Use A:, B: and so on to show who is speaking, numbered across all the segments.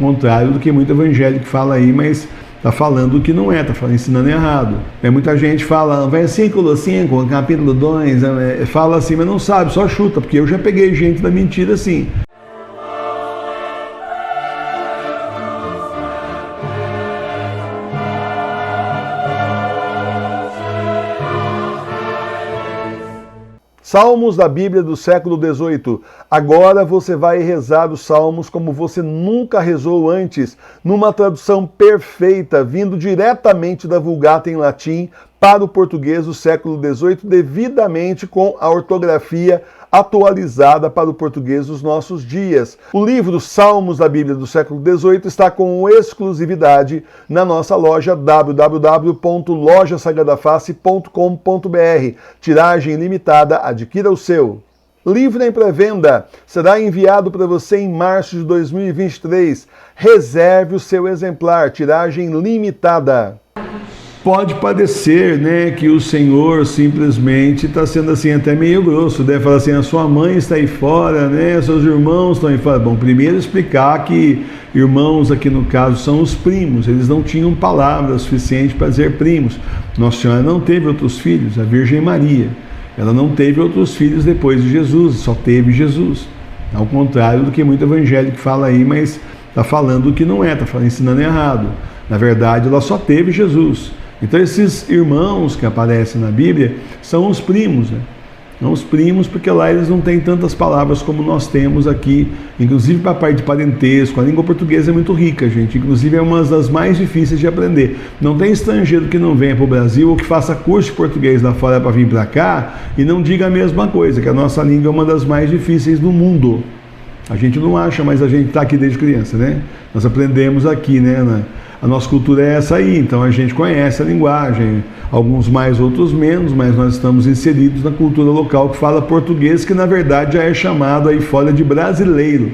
A: contrário do que muito evangélico fala aí, mas está falando o que não é, está ensinando errado. Muita gente fala, versículo 5, capítulo 2, fala assim, mas não sabe, só chuta, porque eu já peguei gente da mentira assim. Salmos da Bíblia do século XVIII. Agora você vai rezar os salmos como você nunca rezou antes, numa tradução perfeita, vindo diretamente da Vulgata em latim para o português do século XVIII, devidamente com a ortografia atualizada para o português dos nossos dias. O livro Salmos da Bíblia do século XVIII está com exclusividade na nossa loja www.lojasagradafácil.com.br. Tiragem limitada, adquira o seu. Livro em pré-venda será enviado para você em março de 2023. Reserve o seu exemplar, tiragem limitada. Pode parecer, né, que o Senhor simplesmente está sendo assim até meio grosso, deve falar assim, a sua mãe está aí fora, né, seus irmãos estão aí fora. Bom, primeiro explicar que irmãos aqui no caso são os primos, eles não tinham palavras suficientes para dizer primos. Nossa Senhora não teve outros filhos, a Virgem Maria, ela não teve outros filhos depois de Jesus, só teve Jesus. Ao contrário do que muito evangélico fala aí, mas está falando o que não é, está ensinando errado. Na verdade, ela só teve Jesus. Então esses irmãos que aparecem na Bíblia são os primos, né? São os primos porque lá eles não têm tantas palavras como nós temos aqui, inclusive para a parte de parentesco. A língua portuguesa é muito rica, gente, inclusive é uma das mais difíceis de aprender. Não tem estrangeiro que não venha para o Brasil ou que faça curso de português lá fora para vir para cá e não diga a mesma coisa, que a nossa língua é uma das mais difíceis do mundo. A gente não acha, mas a gente está aqui desde criança, né? Nós aprendemos aqui, né? A nossa cultura é essa aí, então a gente conhece a linguagem, alguns mais, outros menos, mas nós estamos inseridos na cultura local que fala português, que na verdade já é chamado aí fora de brasileiro,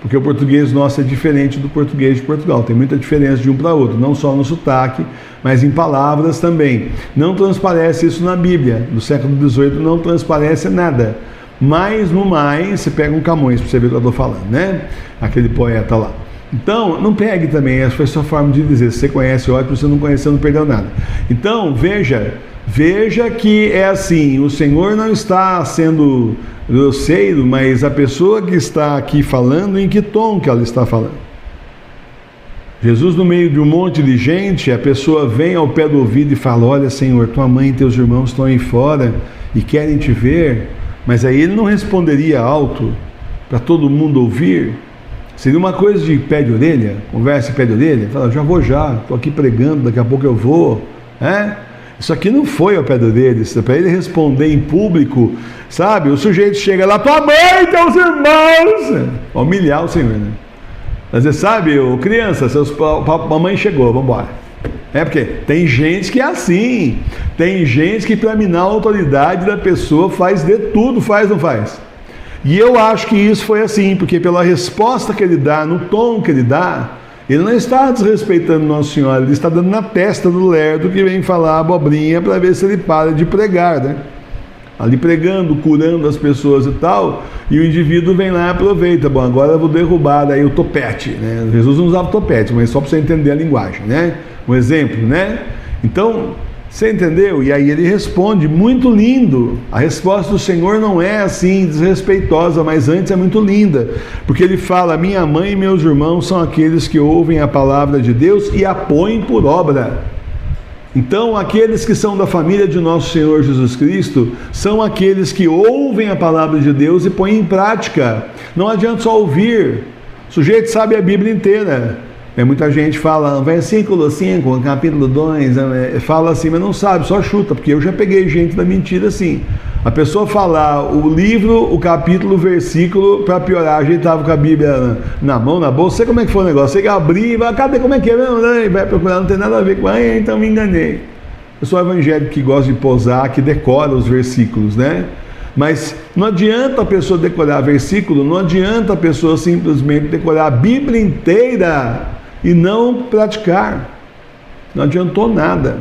A: porque o português nosso é diferente do português de Portugal, tem muita diferença de um para outro, não só no sotaque, mas em palavras também. Não transparece isso na Bíblia, do século XVIII não transparece nada. Mas no mais, você pega um Camões para você ver o que eu estou falando, né? Aquele poeta lá. Então, não pegue também, essa foi a sua forma de dizer, se você conhece, ótimo, se você não conheceu, não perdeu nada. Então, veja que é assim, o Senhor não está sendo grosseiro, mas a pessoa que está aqui falando, em que tom que ela está falando? Jesus no meio de um monte de gente, a pessoa vem ao pé do ouvido e fala, olha Senhor, tua mãe e teus irmãos estão aí fora e querem te ver, mas aí ele não responderia alto para todo mundo ouvir. Seria uma coisa de pé de orelha, conversa em pé de orelha, fala, já vou já, estou aqui pregando, daqui a pouco eu vou, Isso aqui não foi ao pé de orelha, isso é para ele responder em público, sabe? O sujeito chega lá, tua mãe, teus irmãos, humilhar o Senhor, né? Mas você sabe, criança, mamãe chegou, vamos embora. Porque tem gente que é assim, tem gente que para minar a autoridade da pessoa faz de tudo, faz ou não faz? E eu acho que isso foi assim, porque pela resposta que ele dá, no tom que ele dá, ele não está desrespeitando Nossa Senhora, ele está dando na testa do lerdo que vem falar abobrinha para ver se ele para de pregar, né? Ali pregando, curando as pessoas e tal, e o indivíduo vem lá e aproveita, bom, agora eu vou derrubar daí o topete, né? Jesus não usava topete, mas só para você entender a linguagem, né? Um exemplo, né? Então, você entendeu? E aí ele responde, muito lindo. A resposta do Senhor não é assim desrespeitosa, mas antes é muito linda, porque ele fala, minha mãe e meus irmãos são aqueles que ouvem a palavra de Deus e a põem por obra. Então, aqueles que são da família de nosso Senhor Jesus Cristo são aqueles que ouvem a palavra de Deus e põem em prática. Não adianta só ouvir. O sujeito sabe a Bíblia inteira. Muita gente fala, versículo 5, capítulo 2, fala assim, mas não sabe, só chuta, porque eu já peguei gente da mentira assim. A pessoa falar o livro, o capítulo, o versículo, para piorar, a gente estava com a Bíblia na mão, na bolsa, sei como é que foi o negócio, você abrir, vai, cadê, como é que é, vai procurar, não tem nada a ver com, então me enganei. Eu sou evangélico que gosta de posar, que decora os versículos, né? Mas não adianta a pessoa decorar versículo, não adianta a pessoa simplesmente decorar a Bíblia inteira e não praticar. Não adiantou nada.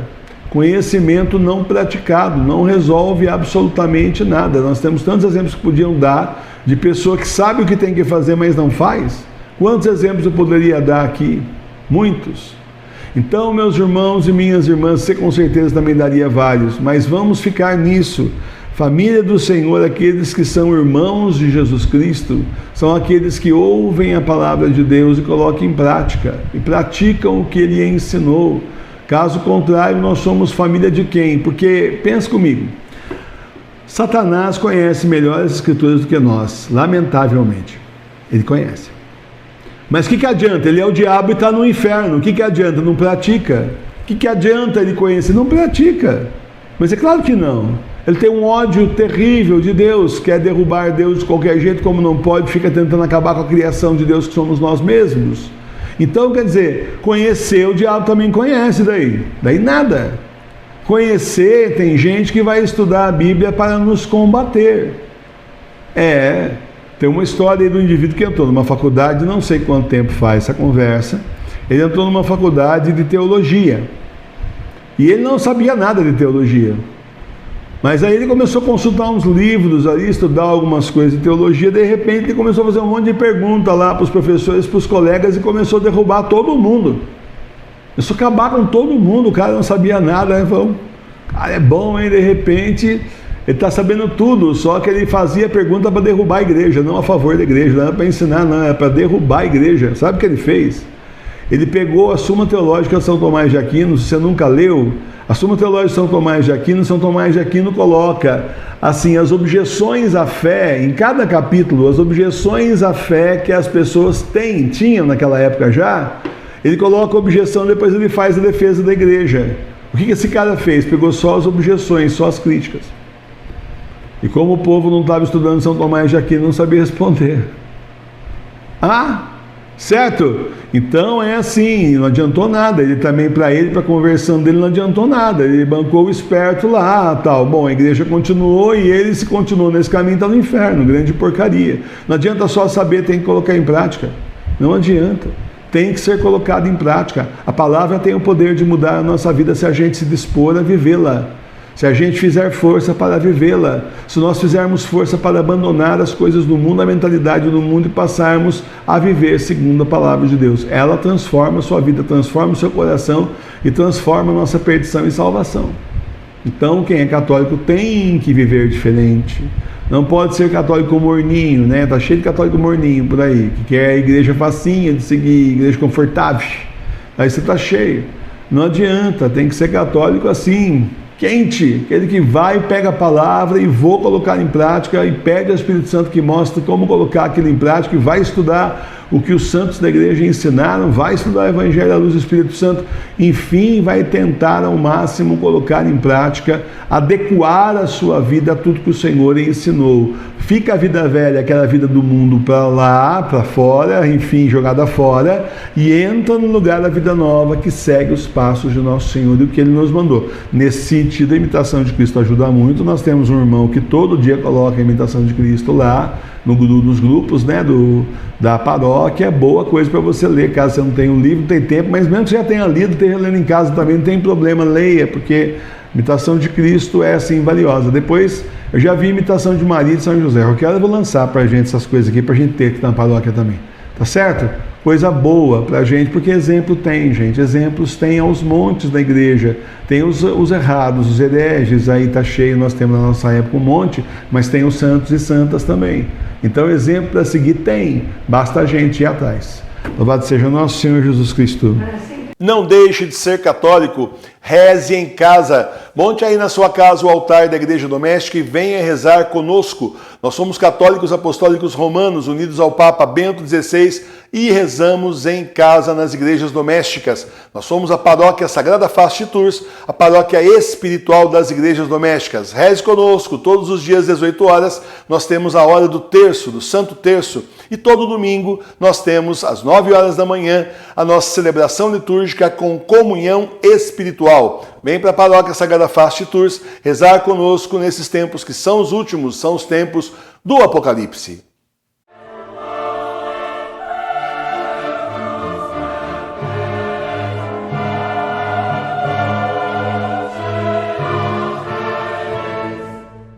A: Conhecimento não praticado não resolve absolutamente nada. Nós temos tantos exemplos que podiam dar de pessoa que sabe o que tem que fazer, mas não faz. Quantos exemplos eu poderia dar aqui? Muitos. Então, meus irmãos e minhas irmãs, você com certeza também daria vários, mas vamos ficar nisso. Família do Senhor, aqueles que são irmãos de Jesus Cristo, são aqueles que ouvem a palavra de Deus e colocam em prática, e praticam o que Ele ensinou. Caso contrário, nós somos família de quem? Porque, pensa comigo, Satanás conhece melhor as Escrituras do que nós, lamentavelmente. Ele conhece. Mas o que adianta? Ele é o diabo e está no inferno. O que adianta? Não pratica. O que adianta ele conhecer? Não pratica. Mas é claro que não. Ele tem um ódio terrível de Deus, quer derrubar Deus de qualquer jeito, como não pode, fica tentando acabar com a criação de Deus, que somos nós mesmos. Então, quer dizer, conhecer, o diabo também conhece daí nada. Conhecer, tem gente que vai estudar a Bíblia para nos combater. Tem uma história aí do indivíduo que entrou numa faculdade, não sei quanto tempo faz essa conversa, ele entrou numa faculdade de teologia, e ele não sabia nada de teologia, mas aí ele começou a consultar uns livros ali, estudar algumas coisas de teologia, de repente ele começou a fazer um monte de perguntas lá para os professores, para os colegas, e começou a derrubar todo mundo, começou a acabar com todo mundo. O cara não sabia nada, né? Falou, cara, é bom, hein? De repente ele está sabendo tudo, só que ele fazia pergunta para derrubar a igreja, não a favor da igreja, não era para ensinar, não, era para derrubar a igreja. Sabe o que ele fez? Ele pegou a Suma Teológica de São Tomás de Aquino. Se você nunca leu, a Suma Teológica de São Tomás de Aquino coloca assim, as objeções à fé, em cada capítulo, as objeções à fé que as pessoas tinham naquela época já, ele coloca a objeção, depois ele faz a defesa da igreja. O que esse cara fez? Pegou só as objeções, só as críticas. E como o povo não estava estudando São Tomás de Aquino, não sabia responder. Certo? Então é assim, não adiantou nada. Ele também, para a conversão dele, não adiantou nada. Ele bancou o esperto lá, tal. Bom, a igreja continuou e ele, se continuou nesse caminho, está no inferno, grande porcaria. Não adianta só saber, tem que colocar em prática. Não adianta. Tem que ser colocado em prática. A palavra tem o poder de mudar a nossa vida se a gente se dispor a vivê-la. Se a gente fizer força para vivê-la, se nós fizermos força para abandonar as coisas do mundo, a mentalidade do mundo, e passarmos a viver segundo a palavra de Deus, ela transforma a sua vida, transforma o seu coração e transforma a nossa perdição em salvação. Então, quem é católico tem que viver diferente. Não pode ser católico morninho, né? Tá cheio de católico morninho por aí, que quer a igreja facinha de seguir, igreja confortável. Aí você tá cheio. Não adianta, tem que ser católico assim, quente, aquele que vai, pega a palavra e vou colocar em prática, e pede ao Espírito Santo que mostre como colocar aquilo em prática, e vai estudar o que os santos da igreja ensinaram, vai estudar o Evangelho à luz do Espírito Santo, enfim, vai tentar ao máximo colocar em prática, adequar a sua vida a tudo que o Senhor ensinou. Fica a vida velha, aquela vida do mundo, para lá, para fora, enfim, jogada fora, e entra no lugar da vida nova que segue os passos de nosso Senhor e o que Ele nos mandou. Nesse sentido, a imitação de Cristo ajuda muito. Nós temos um irmão que todo dia coloca a imitação de Cristo lá, nos grupos, né, da paróquia. É boa coisa para você ler, caso você não tenha um livro, não tem tempo, mas mesmo que você já tenha lido, esteja lendo em casa também, não tem problema, leia, porque a imitação de Cristo é assim valiosa. Depois, eu já vi imitação de Maria e de São José. Eu quero, vou lançar para a gente essas coisas aqui, para a gente ter aqui na paróquia também, tá certo? Coisa boa para a gente, porque exemplo tem, gente, exemplos tem aos montes da igreja. Tem os errados, os hereges, aí tá cheio, nós temos na nossa época um monte, mas tem os santos e santas também. Então, exemplo para seguir tem, basta a gente ir atrás. Louvado seja nosso Senhor Jesus Cristo. Não deixe de ser católico, reze em casa. Monte aí na sua casa o altar da igreja doméstica e venha rezar conosco. Nós somos católicos apostólicos romanos, unidos ao Papa Bento XVI, e rezamos em casa nas igrejas domésticas. Nós somos a paróquia Sagrada Face de Tours, a paróquia espiritual das igrejas domésticas. Reze conosco, todos os dias às 18 horas, nós temos a hora do terço, do Santo Terço, e todo domingo nós temos às 9 horas da manhã a nossa celebração litúrgica com comunhão espiritual. Vem para a paróquia Sagrada Face de Tours rezar conosco nesses tempos que são os últimos, são os tempos do Apocalipse.